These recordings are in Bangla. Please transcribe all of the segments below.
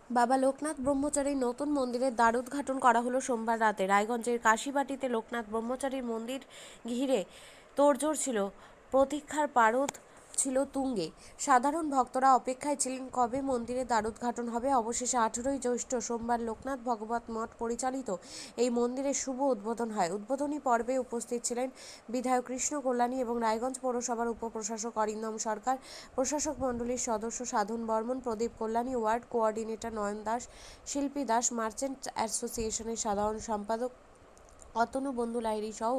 বাবা লোকনাথ ব্রহ্মচারীর নতুন মন্দিরের দ্বারোদ্ঘাটন করা হলো সোমবার রাতে। রায়গঞ্জের কাশীবাটিতে লোকনাথ ব্রহ্মচারীর মন্দির ঘিরে তোড়জোড় ছিল, প্রতীক্ষার পারদ ছিল তুঙ্গে। সাধারণ ভক্তরা অপেক্ষায় ছিলেন কবে মন্দিরের দ্বারোদ্ঘাটন হবে। অবশেষে 18ই জ্যৈষ্ঠ সোমবার লোকনাথ ভগবত মঠ পরিচালিত এই মন্দিরের শুভ উদ্বোধন হয়। উদ্বোধনী পর্বে উপস্থিত ছিলেন বিধায়ক কৃষ্ণ কল্যাণী এবং রায়গঞ্জ পৌরসভার উপপ্রশাসক অরিন্দম সরকার, প্রশাসক মণ্ডলীর সদস্য সাধন বর্মন, প্রদীপ কল্যাণী, ওয়ার্ড কোঅর্ডিনেটর নয়ন দাস, শিল্পী দাস, মার্চেন্ট অ্যাসোসিয়েশনের সাধারণ সম্পাদক অতনু বন্ধু লাহিড়ী সহ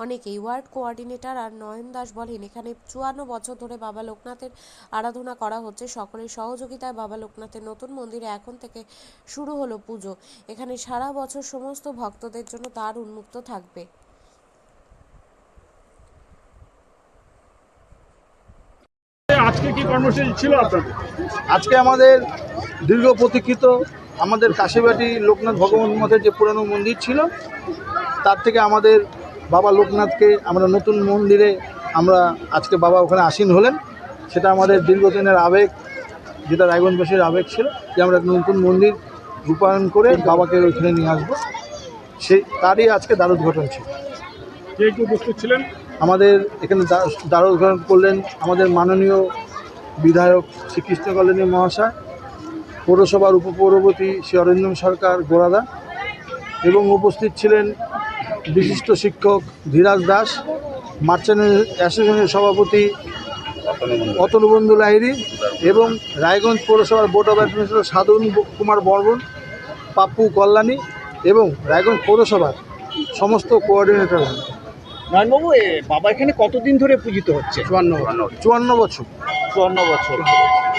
অনেকেই। ওয়ার্ড কোঅর্ডিনেটর আর নয়ন দাস বলেন, এখানে 54 বছর ধরে বাবা লোকনাথের আরাধনা করা হচ্ছে। সকলের সহযোগিতায় বাবা লোকনাথের নতুন মন্দিরে এখন থেকে শুরু হলো পুজো। এখানে সারা বছর সমস্ত ভক্তদের জন্য দ্বার উন্মুক্ত থাকবে। আজকে কি কর্মসূচি ছিল আপনাদের? আজকে আমাদের দীর্ঘ প্রতীক্ষিত আমাদের কাশীবাটি লোকনাথ ভগবান মঠের যে পুরানো মন্দির ছিল, তার থেকে আমাদের বাবা লোকনাথকে আমরা নতুন মন্দিরে আমরা আজকে বাবা ওখানে আসীন হলেন। সেটা আমাদের দীর্ঘদিনের আবেগ, যেটা রায়গঞ্জবাসীর আবেগ ছিল যে আমরা নতুন মন্দির রূপায়ণ করে বাবাকে ওইখানে নিয়ে আসবো। তারই আজকে দ্বারোদ্ঘাটন ছিল। কে কে উপস্থিত ছিলেন? আমাদের এখানে দ্বারোদ্ঘাটন করলেন আমাদের মাননীয় বিধায়ক শ্রীকৃষ্ণ কল্যাণী মহাশয়, পৌরসভার উপপৌরপতি শ্রী অরিন্দম সরকার গোড়াদা, এবং উপস্থিত ছিলেন বিশিষ্ট শিক্ষক ধীরাজ দাস, মার্চেন্ট অ্যাসোসিয়েশনের সভাপতি অতনু বন্ধু লাহিড়ী, এবং রায়গঞ্জ পৌরসভার বোর্ড অফ অ্যাডমিনিস্ট্রেটর সাধন কুমার বর্মন, পাপ্পু কল্যাণী এবং রায়গঞ্জ পৌরসভার সমস্ত কোঅর্ডিনেটর। নয়নবাবু, বাবা এখানে কতদিন ধরে পূজিত হচ্ছে? 54 বছর। 54 বছর।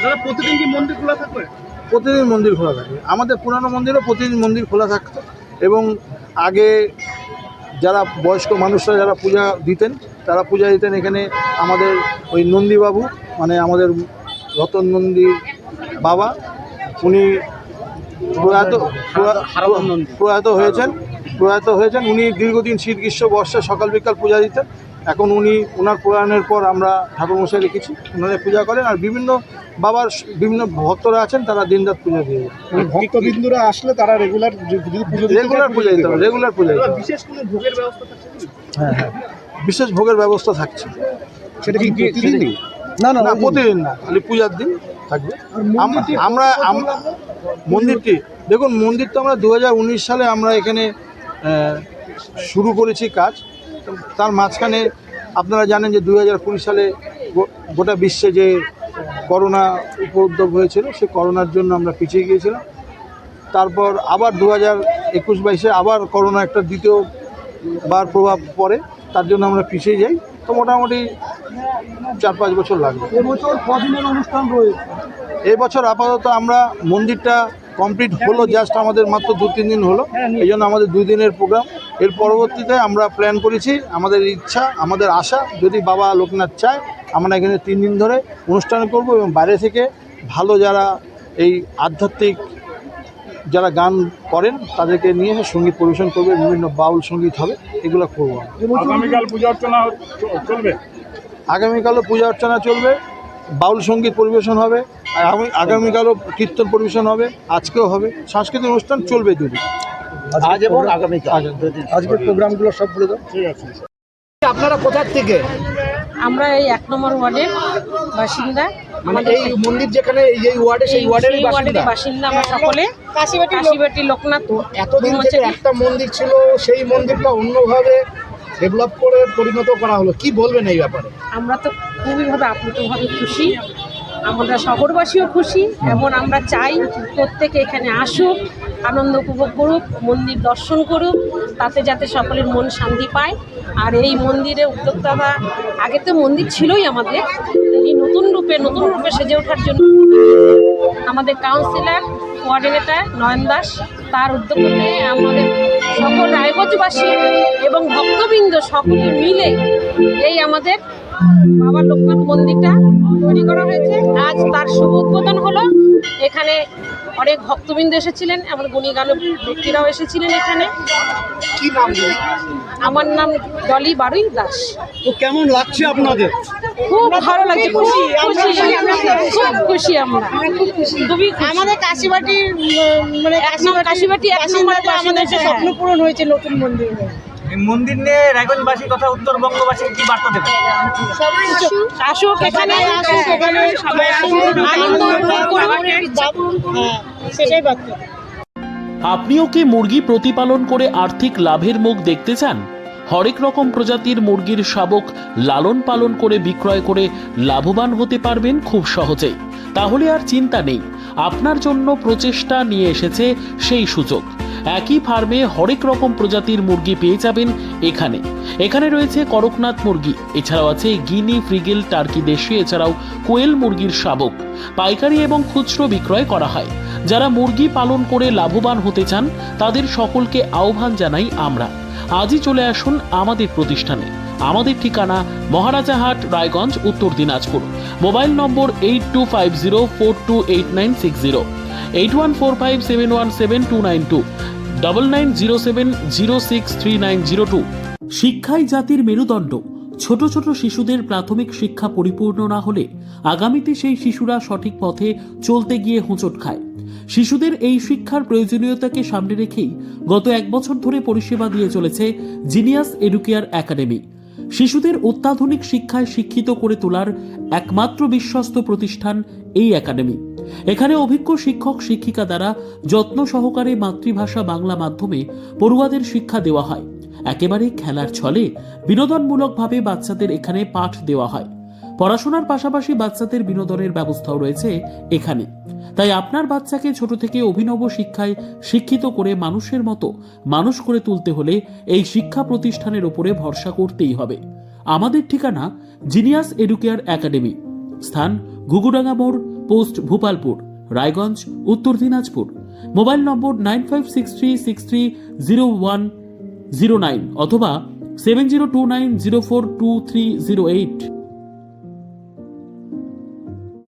দাদা, প্রতিদিন কি মন্দির খোলা থাকবে? প্রতিদিন মন্দির খোলা থাকে। আমাদের পুরানো মন্দিরও প্রতিদিন মন্দির খোলা থাকতো, এবং আগে যারা বয়স্ক মানুষরা যারা পূজা দিতেন এখানে আমাদের ওই নন্দীবাবু, মানে আমাদের রতন নন্দীর বাবা, উনি প্রয়াত হয়েছেন। উনি দীর্ঘদিন শীত গ্রীষ্ম বর্ষা সকাল বিকাল পূজা দিতেন। এখন ওনার প্রয়াণের পর আমরা ঠাকুরমশাই রেখেছি, ওনারা পূজা করেন। আর বিভিন্ন বাবার বিভিন্ন ভক্তরা আছেন, তারা দিনরাত পূজা দিয়ে ভক্তবিন্দুরা আসলে তারা রেগুলার পূজা দিতে হবে। বিশেষ কোনো ভোগের ব্যবস্থা থাকছে? হ্যাঁ, বিশেষ ভোগের ব্যবস্থা থাকছে। সেটা কি প্রতিদিনই? না, প্রতিদিন না, খালি পূজার দিন থাকবে। আমরা মন্দিরটি দেখুন, মন্দির তো আমরা 2019 সালে আমরা এখানে শুরু করেছি কাজ। তার মাঝখানে আপনারা জানেন যে 2020 সালে গোটা বিশ্বে যে করোনা উপদ্রব হয়েছিল, সে করোনার জন্য আমরা পিছিয়ে গিয়েছিলাম। তারপর আবার 2021-22-এ আবার করোনা একটা দ্বিতীয়বার প্রভাব পড়ে, তার জন্য আমরা পিছিয়ে যাই। তো মোটামুটি 4-5 বছর লাগবে। এবছর কদিনের অনুষ্ঠান রয়েছে? এবছর আপাতত আমরা মন্দিরটা কমপ্লিট হলো, জাস্ট আমাদের মাত্র 2-3 দিন হলো, এই জন্য আমাদের 2 দিনের প্রোগ্রাম। এর পরবর্তীতে আমরা প্ল্যান করেছি, আমাদের ইচ্ছা, আমাদের আশা, যদি বাবা লোকনাথ চায়, আমরা এখানে 3 দিন ধরে অনুষ্ঠান করব, এবং বাইরে থেকে ভালো যারা এই আধ্যাত্মিক যারা গান করেন তাদেরকে নিয়ে সঙ্গীত পরিবেশন করবে, বিভিন্ন বাউল সঙ্গীত হবে, এগুলো করবো। আগামীকাল পূজা অর্চনা চলবে? আগামীকালও পূজা অর্চনা চলবে, বাউল সঙ্গীত পরিবেশন হবে, আর আগামীকালও কীর্তন পরিবেশন হবে, আজকেও হবে। সাংস্কৃতিক অনুষ্ঠান চলবে 2 দিন, আজ এবং আগামীকাল। আজকের প্রোগ্রামগুলো সব বলে দাও। ঠিক আছে। আপনারা কোথা থেকে? আমরা এই 1 নম্বর ওয়ার্ডের বাসিন্দা। মানে এই মন্দির যেখানে এই ওয়ার্ডে, সেই ওয়ার্ডের বাসিন্দা আমরা সকলে। কাশীবাটি লোকনাথ। এতদিন থেকে একটা মন্দির ছিল, সেই মন্দিরটা অন্যভাবে ডেভেলপ করে পরিণত করা হলো, কি বলবেন এই ব্যাপারে? আমরা তো খুবইভাবে আপ্লুতভাবে খুশি, আমরা শহরবাসীও খুশি, এবং আমরা চাই প্রত্যেকে এখানে আসুক, আনন্দ উপভোগ করুক, মন্দির দর্শন করুক, তাতে যাতে সকলের মন শান্তি পায়। আর এই মন্দিরে উদ্যোক্তারা, আগে তো মন্দির ছিলই আমাদের, এই নতুন রূপে সেজে ওঠার জন্য আমাদের কাউন্সিলর কোঅর্ডিনেটর নয়ন দাস, তার উদ্যোগে আমাদের সকল রায়গঞ্জবাসী এবং ভক্তবৃন্দ সকলে মিলে এই আমাদের বাবা লোকনাথ মন্দিরটা তৈরি করা হয়েছে। আজ তার শুভ উদ্বোধন হলো। এখানে অনেক ভক্তবৃন্দ এসেছিলেন, এমন গুণীগান ব্যক্তিরাও এসেছিলেন এখানে। কি নাম দিদি? আমার নাম ডলি বারুই দাস। তো কেমন লাগছে আপনাদের? খুব ভালো লাগছে, খুশি খুব খুশি আমরা, খুবই আমাদের কাশিবাটির মানে কাশিবাটি এক নম্বরে আমাদের একটা স্বপ্ন পূরণ হয়েছে নতুন মন্দির হয়ে। এই মন্দির নিয়ে রায়গঞ্জবাসী তথা উত্তরবঙ্গবাসীর কি বার্তা দেবেন? আসুক এখানে, সবাই আনন্দ উপভোগ করুক। হ্যাঁ, সেটাই বার্তা। আপনিও কি মুরগি প্রতিপালন করে আর্থিক লাভের মুখ দেখতে চান? হরেক রকম প্রজাতির মুরগির শাবক লালন পালন করে বিক্রয় করে লাভবান হতে পারবেন খুব সহজেই। তাহলে আর চিন্তা নেই, আপনার জন্য প্রচেষ্টা নিয়ে এসেছে সেই সুযোগ। একই ফার্মে হরেক রকম প্রজাতির মুরগি পেয়ে যাবেন এখানে। এখানে রয়েছে করকনাথ মুরগি, এছাড়াও আছে গিনি, ফ্রিগেল, টার্কি দেশি, এছাড়াও কোয়েল মুরগির শাবক। পাইকারি এবং খুচরো বিক্রয় করা হয়। যারা মুরগি পালন করে লাভবান হতে চান তাদের সকলকে আহ্বান জানাই আমরা। আজই চলে আসুন আমাদের প্রতিষ্ঠানে। আমাদের ঠিকানা মহারাজাহাট, রায়গঞ্জ, উত্তর দিনাজপুর। মোবাইল নম্বর 8250428960, 8145717292, 9907063902। শিক্ষাই জাতির মেরুদণ্ড। ছোট ছোট শিশুদের প্রাথমিক শিক্ষা পরিপূর্ণ না হলে আগামীতে সেই শিশুরা সঠিক পথে চলতে গিয়ে হোঁচট খায়। শিশুদের এই শিক্ষার প্রয়োজনীয়তাকে সামনে রেখেই গত 1 বছর ধরে পরিষেবা দিয়ে চলেছে জিনিয়াস এডুকেয়ার একাডেমি। শিশুদের অত্যাধুনিক শিক্ষায় শিক্ষিত করে তোলার একমাত্র বিশ্বস্ত প্রতিষ্ঠান এই একাডেমি। এখানে অভিজ্ঞ শিক্ষক শিক্ষিকা দ্বারা যত্ন সহকারে মাতৃভাষা বাংলা মাধ্যমে পড়ুয়াদের শিক্ষা দেওয়া হয়। একেবারে খেলার ছলে বিনোদনমূলকভাবে বাচ্চাদের এখানে পাঠ দেওয়া হয়। পড়াশোনার পাশাপাশি বাচ্চাদের বিনোদনের ব্যবস্থাও রয়েছে এখানে। তাই আপনার বাচ্চাকে ছোট থেকে অভিনব শিক্ষায় শিক্ষিত করে মানুষের মতো মানুষ করে তুলতে হলে এই শিক্ষা প্রতিষ্ঠানের উপরে ভরসা করতেই হবে। আমাদের ঠিকানা জিনিয়াস এডুকেয়ার একাডেমি, স্থান ঘুঘুডাঙ্গা মোড়, পোস্ট ভূপালপুর, রায়গঞ্জ, উত্তর দিনাজপুর। মোবাইল নম্বর 9563630109 অথবা 7029042308।